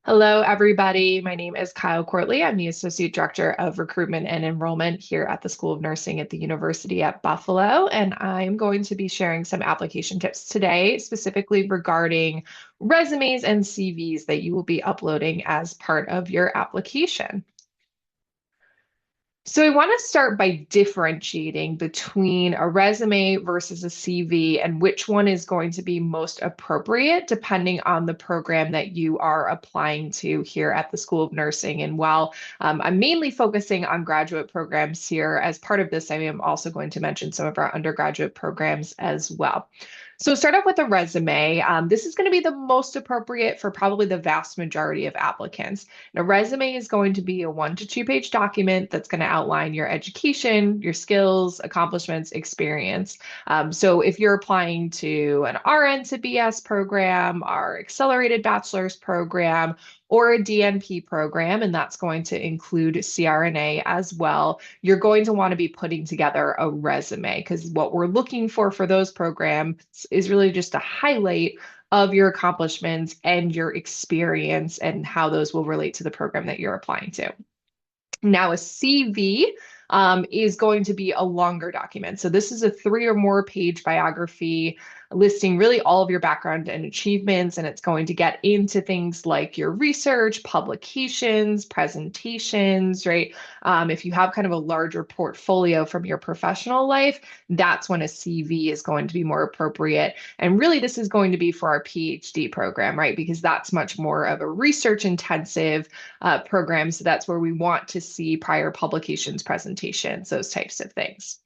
Hello, everybody. My name is Kyle Cortley. I'm the Associate Director of Recruitment and Enrollment here at the School of Nursing at the University at Buffalo. And I'm going to be sharing some application tips today, specifically regarding resumes and CVs that you will be uploading as part of your application. So I want to start by differentiating between a resume versus a CV and which one is going to be most appropriate depending on the program that you are applying to here at the School of Nursing. And while I'm mainly focusing on graduate programs here, as part of this, I am also going to mention some of our undergraduate programs as well. So start off with a resume. This is going to be the most appropriate for probably the vast majority of applicants. A resume is going to be a 1 to 2 page document that's going to outline your education, your skills, accomplishments, experience. So if you're applying to an RN to BS program, our accelerated bachelor's program, or a DNP program, and that's going to include CRNA as well, you're going to want to be putting together a resume because what we're looking for those programs is really just a highlight of your accomplishments and your experience and how those will relate to the program that you're applying to. Now, a CV is going to be a longer document. So this is a 3 or more page biography listing really all of your background and achievements, and it's going to get into things like your research, publications, presentations, right? If you have kind of a larger portfolio from your professional life, that's when a CV is going to be more appropriate. And really, this is going to be for our PhD program, right? Because that's much more of a research intensive program. So that's where we want to see prior publications, presentations, those types of things.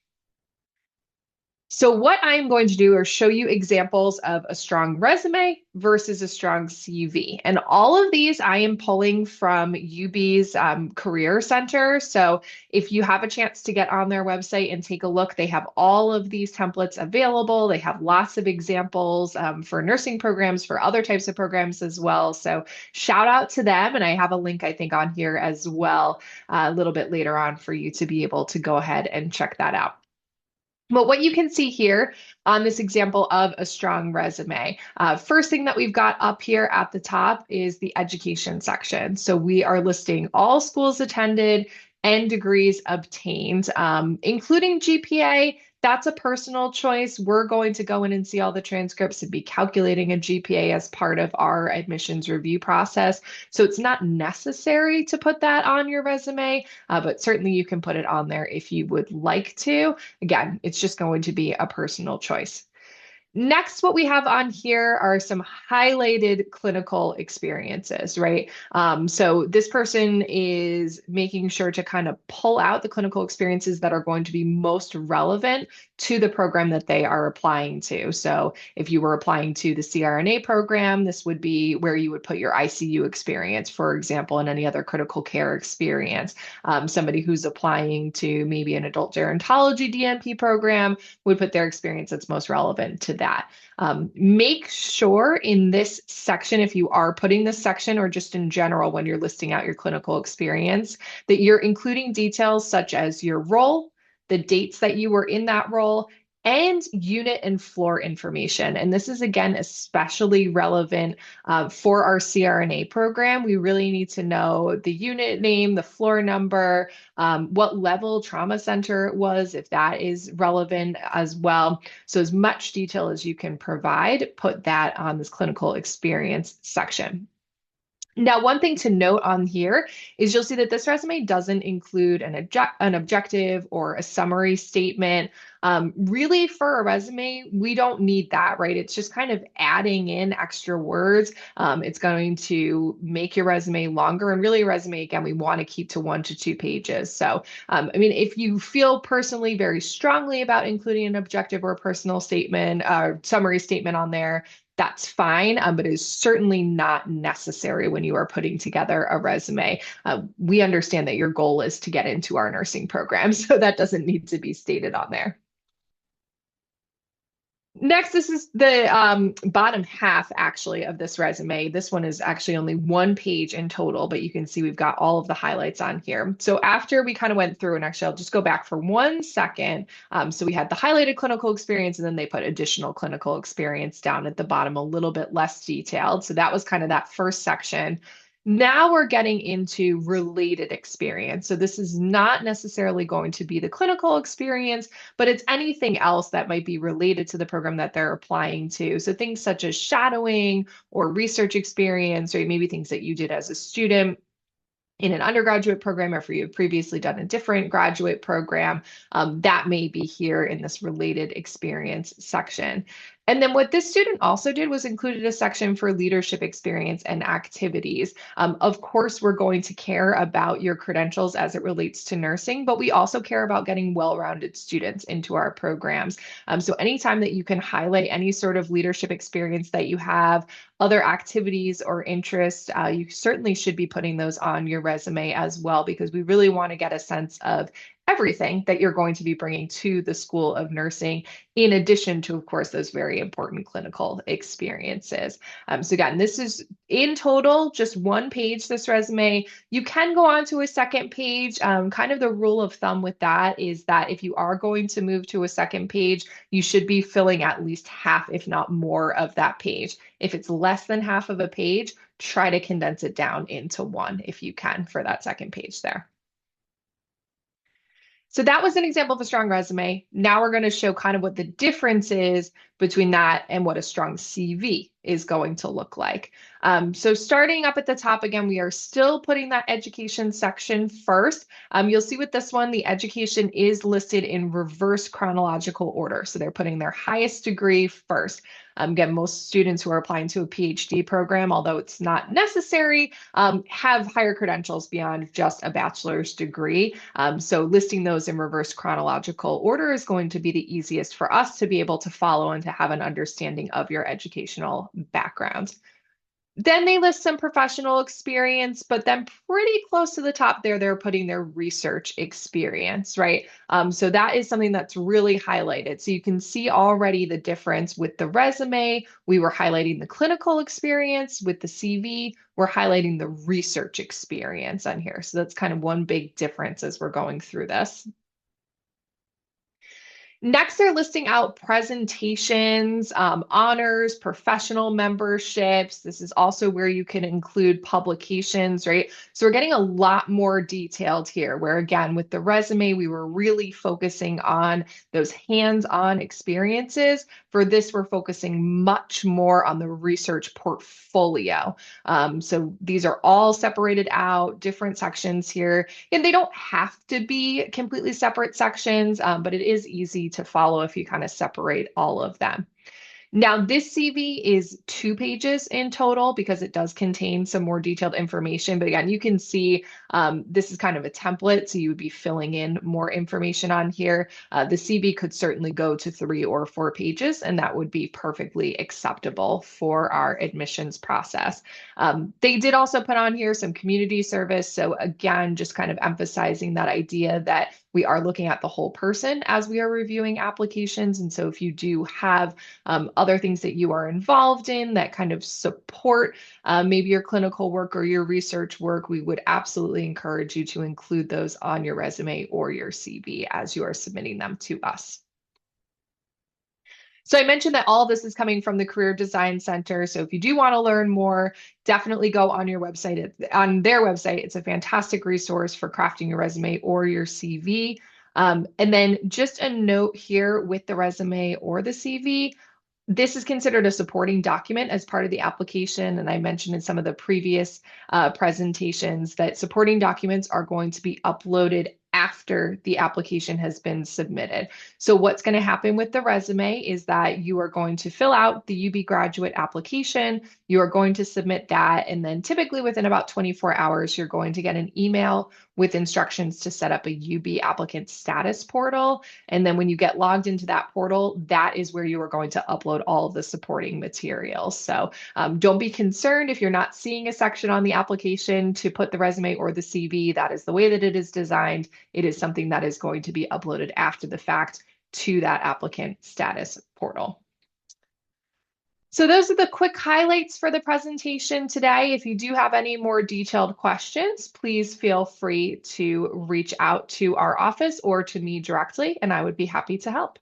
So what I'm going to do is show you examples of a strong resume versus a strong CV. And all of these I am pulling from UB's Career Center. So if you have a chance to get on their website and take a look, they have all of these templates available. They have lots of examples for nursing programs, for other types of programs as well. So shout out to them. And I have a link, I think, on here as well a little bit later on for you to be able to go ahead and check that out. But what you can see here on this example of a strong resume, first thing that we've got up here at the top is the education section. So we are listing all schools attended and degrees obtained, including GPA. That's a personal choice. We're going to go in and see all the transcripts and be calculating a GPA as part of our admissions review process. So it's not necessary to put that on your resume, but certainly you can put it on there if you would like to. Again, it's just going to be a personal choice. Next, what we have on here are some highlighted clinical experiences, right? So this person is making sure to kind of pull out the clinical experiences that are going to be most relevant to the program that they are applying to. So if you were applying to the CRNA program, this would be where you would put your ICU experience, for example, and any other critical care experience. Somebody who's applying to maybe an adult gerontology DNP program would put their experience that's most relevant to that. Make sure in this section, if you are putting this section or just in general when you're listing out your clinical experience, that you're including details such as your role, the dates that you were in that role, and unit and floor information. And this is, again, especially relevant for our CRNA program. We really need to know the unit name, the floor number, what level trauma center it was, if that is relevant as well. So as much detail as you can provide, put that on this clinical experience section. Now, one thing to note on here is you'll see that this resume doesn't include an objective or a summary statement. Really, for a resume, we don't need that, right? It's just kind of adding in extra words. It's going to make your resume longer. And really, a resume, again, we want to keep to 1 to 2 pages. So, I mean, if you feel personally very strongly about including an objective or a personal statement, summary statement on there, that's fine, but it is certainly not necessary when you are putting together a resume. We understand that your goal is to get into our nursing program, so that doesn't need to be stated on there. Next, this is the bottom half actually of this resume. This one is actually only 1 page in total, but you can see we've got all of the highlights on here. So after we kind of went through, and actually I'll just go back for 1 second. So we had the highlighted clinical experience, and then they put additional clinical experience down at the bottom, a little bit less detailed. So that was kind of that first section. Now we're getting into related experience. So this is not necessarily going to be the clinical experience, but it's anything else that might be related to the program that they're applying to. So things such as shadowing or research experience, or maybe things that you did as a student in an undergraduate program, or if you have previously done a different graduate program, that may be here in this related experience section. And then what this student also did was included a section for leadership experience and activities. Of course, we're going to care about your credentials as it relates to nursing, but we also care about getting well-rounded students into our programs. So anytime that you can highlight any sort of leadership experience that you have, other activities or interests, you certainly should be putting those on your resume as well, because we really want to get a sense of everything that you're going to be bringing to the School of Nursing, in addition to, of course, those very important clinical experiences. So again, this is in total just one page, this resume. You can go on to a second page. Kind of the rule of thumb with that is that if you are going to move to a second page, you should be filling at least half, if not more, of that page. If it's less than half of a page, try to condense it down into one if you can for that second page there. So that was an example of a strong resume. Now we're going to show kind of what the difference is between that and what a strong CV is going to look like. So starting up at the top again, we are still putting that education section first. You'll see with this one, the education is listed in reverse chronological order. So they're putting their highest degree first. Again, most students who are applying to a PhD program, although it's not necessary, have higher credentials beyond just a bachelor's degree. So listing those in reverse chronological order is going to be the easiest for us to be able to follow and to have an understanding of your educational background. Then they list some professional experience, but then pretty close to the top there, they're putting their research experience, right? So that is something that's really highlighted. So you can see already the difference with the resume. We were highlighting the clinical experience. With the CV, we're highlighting the research experience on here. So that's kind of one big difference as we're going through this. Next, they're listing out presentations, honors, professional memberships. This is also where you can include publications, right? So we're getting a lot more detailed here, where again, with the resume, we were really focusing on those hands-on experiences. For this, we're focusing much more on the research portfolio. So these are all separated out, different sections here, and they don't have to be completely separate sections, but it is easy to follow if you kind of separate all of them. Now, this CV is 2 pages in total because it does contain some more detailed information. But again, you can see this is kind of a template, so you would be filling in more information on here. The CV could certainly go to 3 or 4 pages, and that would be perfectly acceptable for our admissions process. They did also put on here some community service. So again, just kind of emphasizing that idea that we are looking at the whole person as we are reviewing applications. And so if you do have other things that you are involved in that kind of support maybe your clinical work or your research work, we would absolutely encourage you to include those on your resume or your CV as you are submitting them to us. So I mentioned that all of this is coming from the Career Design Center. So if you do want to learn more, definitely go on your website, on their website. It's a fantastic resource for crafting your resume or your CV. And then just a note here with the resume or the CV, this is considered a supporting document as part of the application. And I mentioned in some of the previous presentations that supporting documents are going to be uploaded after the application has been submitted. So what's going to happen with the resume is that you are going to fill out the UB graduate application, you are going to submit that, and then typically within about 24 hours, you're going to get an email with instructions to set up a UB applicant status portal. And then when you get logged into that portal, that is where you are going to upload all of the supporting materials. So don't be concerned if you're not seeing a section on the application to put the resume or the CV. That is the way that it is designed. It is something that is going to be uploaded after the fact to that applicant status portal. So those are the quick highlights for the presentation today. If you do have any more detailed questions, please feel free to reach out to our office or to me directly, and I would be happy to help.